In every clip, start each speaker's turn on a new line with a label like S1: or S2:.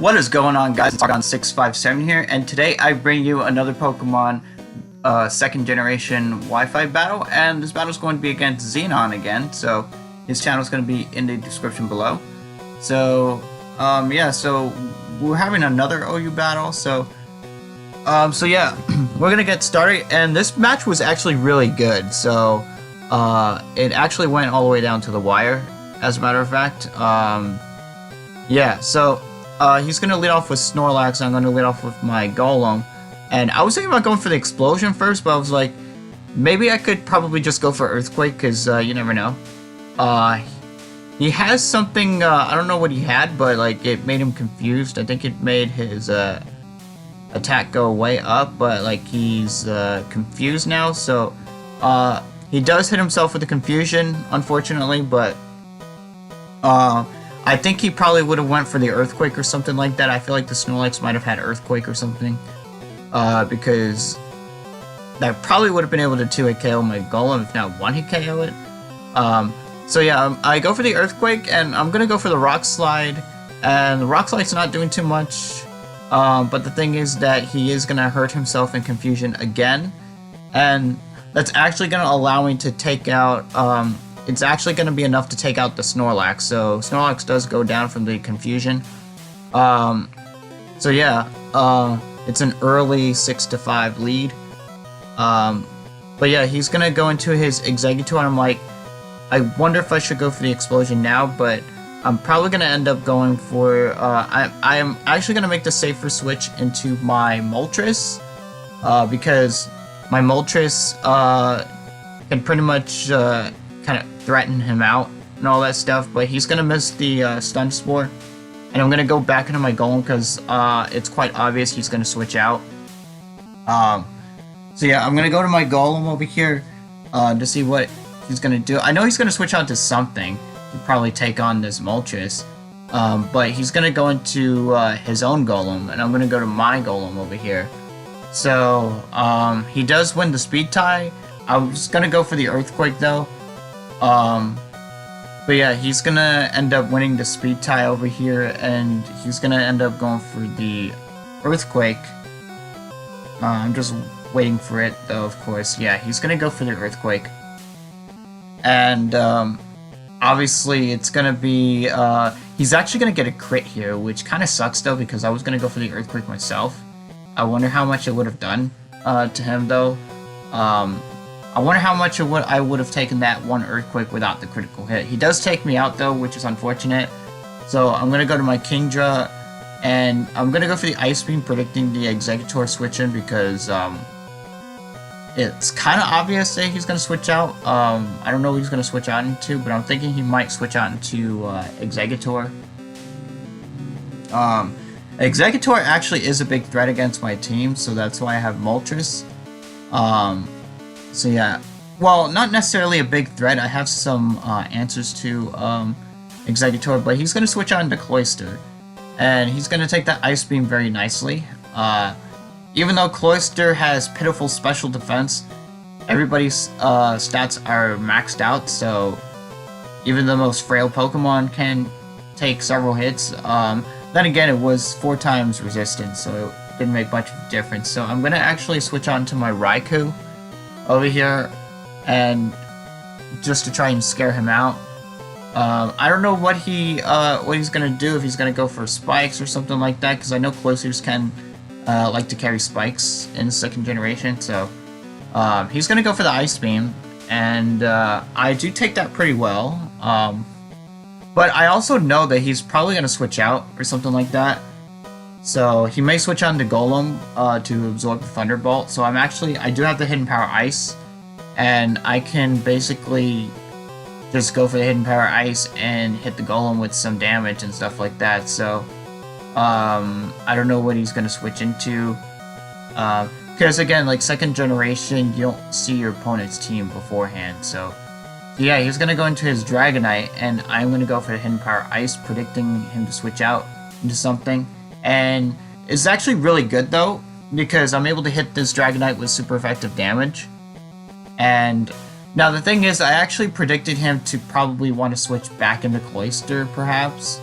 S1: What is going on, guys? It's Argon657 here, and today I bring you another Pokemon second generation Wi-Fi battle, and this battle is going to be against Xenon again, so his channel is going to be in the description below. So, yeah, so we're having another OU battle, so yeah, we're going to get started, and this match was actually really good, so it actually went all the way down to the wire, as a matter of fact. Yeah, so he's going to lead off with Snorlax, and I'm going to lead off with my Golem. And I was thinking about going for the Explosion first, but I was like, maybe I could probably just go for Earthquake, because you never know. He has something, I don't know what he had, but like it made him confused. I think it made his attack go way up, but like he's confused now, so he does hit himself with the confusion, unfortunately, but I think he probably would have went for the Earthquake or something like that. I feel like the Snorlax might have had Earthquake or something, because that probably would have been able to 2-hit KO my Golem, if not 1-hit KO it. So yeah, I go for the Earthquake, and I'm gonna go for the Rock Slide, and the Rock Slide's not doing too much, but the thing is that he is gonna hurt himself in confusion again, and that's actually gonna allow me to take out, it's actually going to be enough to take out the Snorlax, so Snorlax does go down from the confusion. So yeah, it's an early 6-5 lead. But yeah, he's going to go into his Exeggutor, and I'm like, I wonder if I should go for the Explosion now, but I'm probably going to end up going for, I am actually going to make the safer switch into my Moltres, because my Moltres can pretty much kind of threaten him out and all that stuff, but he's gonna miss the Stun Spore, and I'm gonna go back into my Golem because it's quite obvious he's gonna switch out. So yeah, I'm gonna go to my Golem over here to see what he's gonna do. I know he's gonna switch out to something to probably take on this Moltres, but he's gonna go into his own Golem, and I'm gonna go to my Golem over here. So he does win the speed tie. I was gonna go for the Earthquake though. But yeah, he's gonna end up winning the speed tie over here, and he's gonna end up going for the Earthquake. I'm just waiting for it though, of course. Yeah, he's gonna go for the Earthquake. And, obviously it's gonna be, he's actually gonna get a crit here, which kinda sucks though, because I was gonna go for the Earthquake myself. I wonder how much it would have done, to him though. I wonder how much I would have taken that one Earthquake without the critical hit. He does take me out though, which is unfortunate. So I'm going to go to my Kingdra, and I'm going to go for the Ice Beam, predicting the Exeggutor switch in, because it's kind of obvious that he's going to switch out. I don't know what he's going to switch out into, but I'm thinking he might switch out into Exeggutor. Exeggutor actually is a big threat against my team, so that's why I have Moltres. So yeah, well, not necessarily a big threat. I have some answers to Exeggutor, but he's going to switch on to Cloyster, and he's going to take that Ice Beam very nicely. Even though Cloyster has pitiful special defense, everybody's stats are maxed out, so even the most frail Pokemon can take several hits. Then again, it was 4 times resistance, so it didn't make much of a difference. So I'm going to actually switch on to my Raikou over here, and just to try and scare him out. I don't know what he's gonna do, if he's gonna go for spikes or something like that, because I know Cloysters can like to carry spikes in second generation. So he's gonna go for the Ice Beam, and I do take that pretty well. But I also know that he's probably gonna switch out or something like that. So he may switch on to Golem to absorb the Thunderbolt. So I do have the Hidden Power Ice, and I can basically just go for the Hidden Power Ice and hit the Golem with some damage and stuff like that. So I don't know what he's going to switch into, because again, like second generation, you don't see your opponent's team beforehand. So yeah, he's going to go into his Dragonite, and I'm going to go for the Hidden Power Ice, predicting him to switch out into something. And it's actually really good though, because I'm able to hit this Dragonite with super effective damage. And now the thing is, I actually predicted him to probably want to switch back into Cloyster, perhaps.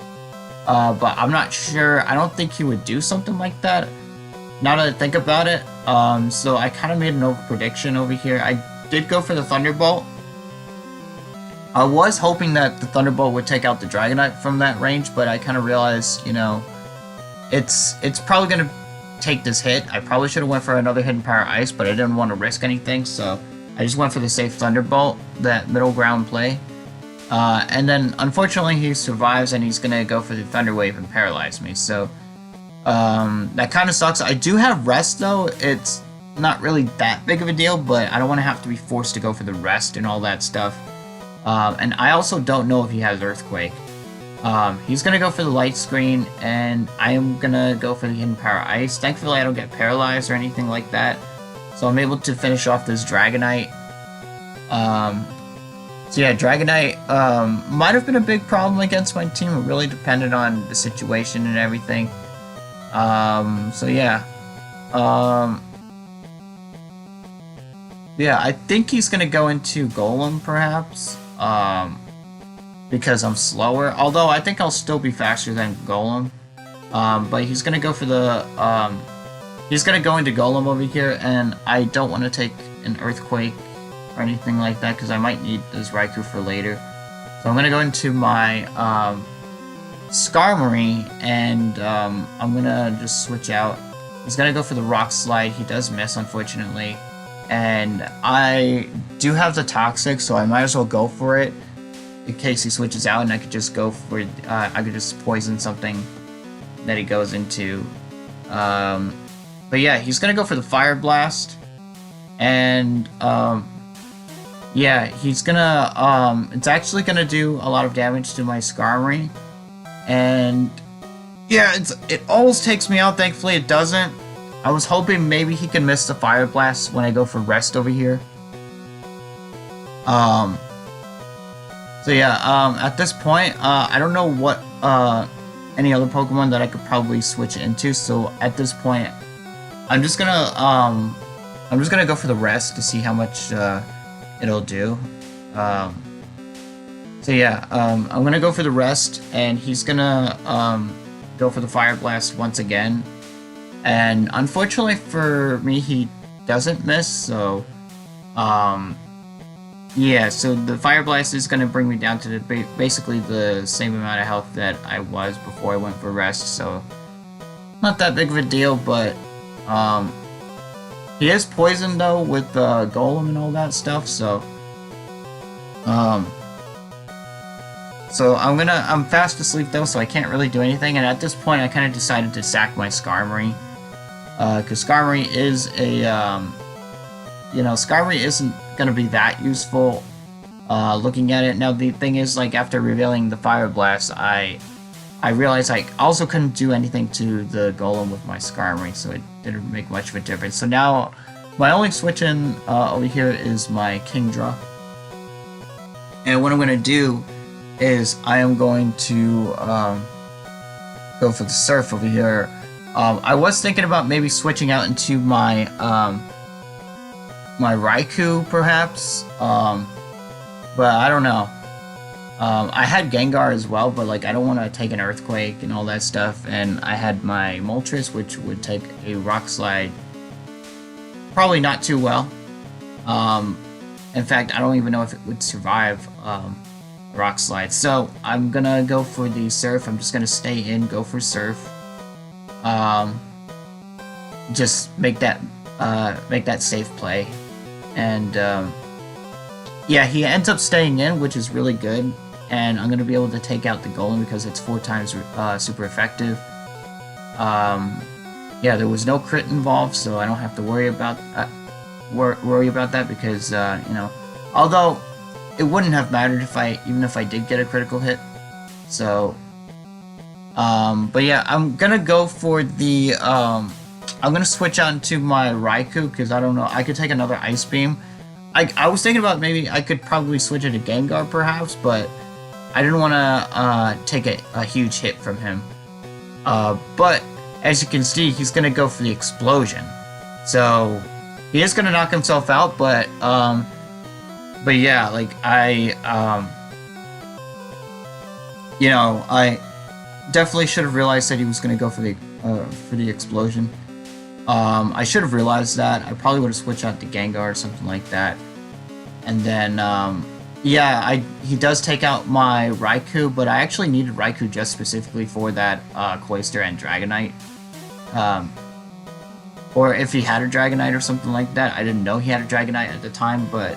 S1: but I'm not sure. I don't think he would do something like that. Now that I think about it, so I kind of made an over prediction over here. I did go for the Thunderbolt. I was hoping that the Thunderbolt would take out the Dragonite from that range, but I kind of realized, you know, it's probably going to take this hit. I probably should have went for another Hidden Power Ice, but I didn't want to risk anything, so I just went for the safe Thunderbolt, that middle ground play. And then, unfortunately, he survives, and he's going to go for the Thunder Wave and paralyze me, so that kind of sucks. I do have Rest, though. It's not really that big of a deal, but I don't want to have to be forced to go for the Rest and all that stuff. And I also don't know if he has Earthquake. He's going to go for the Light Screen, and I am going to go for the Hidden Power Ice. Thankfully, I don't get paralyzed or anything like that, so I'm able to finish off this Dragonite. So yeah, Dragonite might have been a big problem against my team. It really depended on the situation and everything. So yeah. Yeah, I think he's going to go into Golem, perhaps. Because I'm slower. Although, I think I'll still be faster than Golem. But he's going to go for the... he's going to go into Golem over here, and I don't want to take an Earthquake or anything like that, because I might need this Raikou for later. So I'm going to go into my Skarmory, and I'm going to just switch out. He's going to go for the Rock Slide. He does miss, unfortunately. And I do have the Toxic, so I might as well go for it in case he switches out, and I could just go for I could just poison something that he goes into. But yeah, he's gonna go for the Fire Blast, and yeah, he's gonna it's actually gonna do a lot of damage to my Skarmory, and yeah, it almost takes me out. Thankfully, it doesn't. I was hoping maybe he could miss the Fire Blast when I go for Rest over here. So yeah, at this point, I don't know what any other Pokemon that I could probably switch into. So at this point, I'm just gonna go for the Rest to see how much it'll do. So yeah, I'm gonna go for the Rest, and he's gonna go for the Fire Blast once again. And unfortunately for me, he doesn't miss, so yeah, so the Fire Blast is going to bring me down to basically the same amount of health that I was before I went for Rest, so not that big of a deal, but he is poisoned though with Golem and all that stuff, so I'm fast asleep though, so I can't really do anything, and at this point I kind of decided to sack my Skarmory. Because Skarmory is a, you know, Skarmory isn't going to be that useful, looking at it. Now, the thing is, like, after revealing the Fire Blast, I realized I also couldn't do anything to the Golem with my Skarmory, so it didn't make much of a difference. So now, my only switch in over here is my Kingdra. And what I'm going to do is I am going to go for the Surf over here. I was thinking about maybe switching out into my my Raikou, perhaps, but I don't know. I had Gengar as well, but like I don't want to take an Earthquake and all that stuff, and I had my Moltres, which would take a Rock Slide probably not too well. In fact, I don't even know if it would survive Rock Slide, so I'm gonna go for the Surf. I'm just gonna stay in, go for Surf. Just make that safe play, and yeah, he ends up staying in, which is really good, and I'm gonna be able to take out the Golem because it's 4 times super effective. Yeah, there was no crit involved, so I don't have to worry about that because you know, although it wouldn't have mattered even if I did get a critical hit. So but yeah, I'm gonna go for the I'm gonna switch out into my Raikou because I don't know, I could take another Ice Beam. I was thinking about maybe I could probably switch it to Gengar perhaps, but I didn't want to take a huge hit from him. But as you can see, he's gonna go for the Explosion, so he is gonna knock himself out. But yeah, like you know, definitely should have realized that he was going to go for the explosion. I should have realized that. I probably would have switched out to Gengar or something like that. And then, yeah, he does take out my Raikou, but I actually needed Raikou just specifically for that Cloyster and Dragonite. Or if he had a Dragonite or something like that. I didn't know he had a Dragonite at the time, but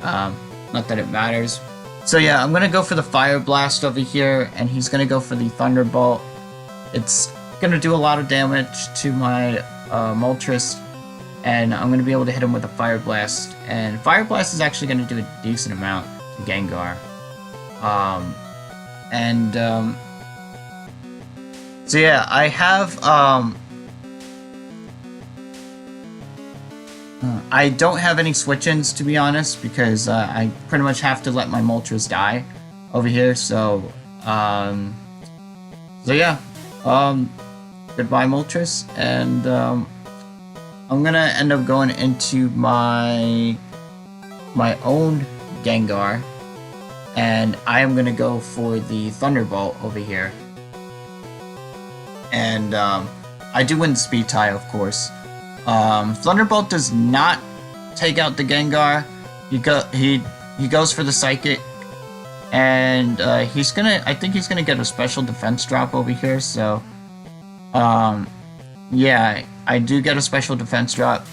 S1: not that it matters. So yeah, I'm gonna go for the Fire Blast over here, and he's gonna go for the Thunderbolt. It's gonna do a lot of damage to my Moltres, and I'm gonna be able to hit him with a Fire Blast. And Fire Blast is actually gonna do a decent amount to Gengar. So yeah, I have I don't have any switch-ins, to be honest, because I pretty much have to let my Moltres die over here, so yeah, goodbye Moltres, and I'm gonna end up going into my own Gengar, and I am gonna go for the Thunderbolt over here, and I do win the speed tie, of course. Thunderbolt does not take out the Gengar. He goes for the Psychic, and I think he's gonna get a special defense drop over here. So, yeah, I do get a special defense drop.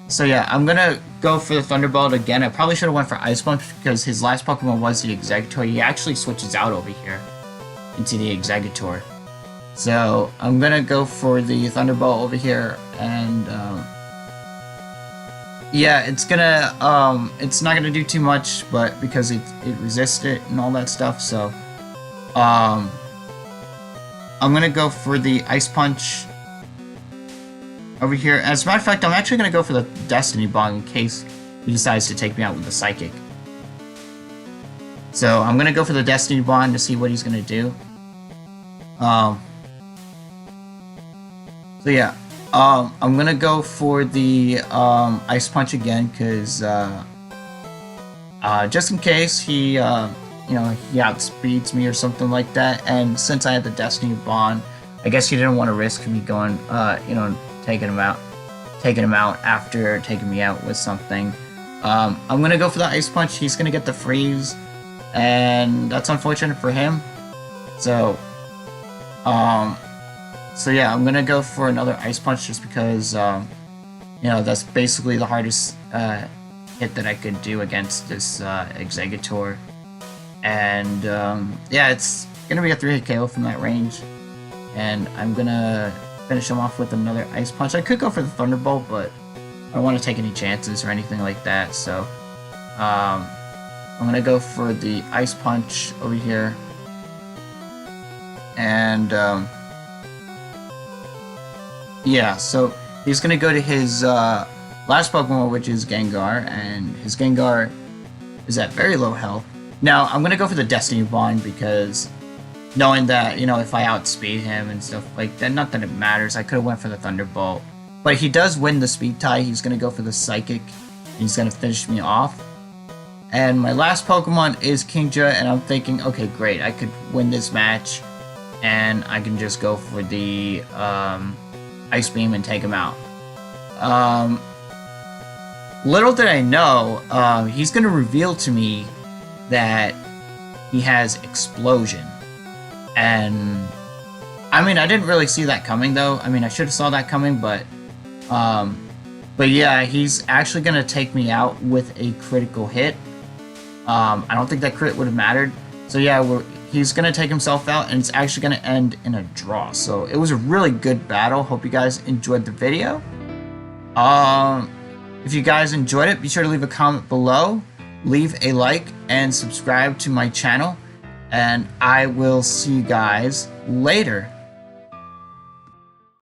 S1: So yeah, I'm gonna go for the Thunderbolt again. I probably should have went for Ice Punch because his last Pokemon was the Exeggutor. He actually switches out over here into the Exeggutor. So I'm gonna go for the Thunderbolt over here, and yeah, it's not gonna do too much, but because it resists it and all that stuff. So I'm gonna go for the Ice Punch over here. As a matter of fact, I'm actually gonna go for the Destiny Bond in case he decides to take me out with the Psychic. So I'm gonna go for the Destiny Bond to see what he's gonna do. So yeah, I'm gonna go for the Ice Punch again, because just in case he, he outspeeds me or something like that. And since I had the Destiny Bond, I guess he didn't want to risk me going, taking him out after taking me out with something. I'm gonna go for the Ice Punch. He's gonna get the freeze, and that's unfortunate for him. So, so yeah, I'm gonna go for another Ice Punch just because, that's basically the hardest hit that I could do against this Exeggutor. And yeah, it's gonna be a 3-hit KO from that range, and I'm gonna finish him off with another Ice Punch. I could go for the Thunderbolt, but I don't want to take any chances or anything like that. So I'm gonna go for the Ice Punch over here, and yeah, so he's gonna go to his last Pokemon, which is Gengar, and his Gengar is at very low health. Now, I'm gonna go for the Destiny Bond because knowing that, if I outspeed him and stuff like that, not that it matters, I could have went for the Thunderbolt. But he does win the speed tie. He's gonna go for the Psychic, and he's gonna finish me off. And my last Pokemon is Kingdra, and I'm thinking, okay, great, I could win this match, and I can just go for the Ice Beam and take him out. Little did I know, he's gonna reveal to me that he has Explosion. And I mean, I didn't really see that coming though. I mean, I should have saw that coming, but yeah, he's actually gonna take me out with a critical hit. I don't think that crit would have mattered. So yeah, he's gonna take himself out, and it's actually gonna end in a draw. So it was a really good battle. Hope you guys enjoyed the video. If you guys enjoyed it, be sure to leave a comment below, leave a like, and subscribe to my channel. And I will see you guys later.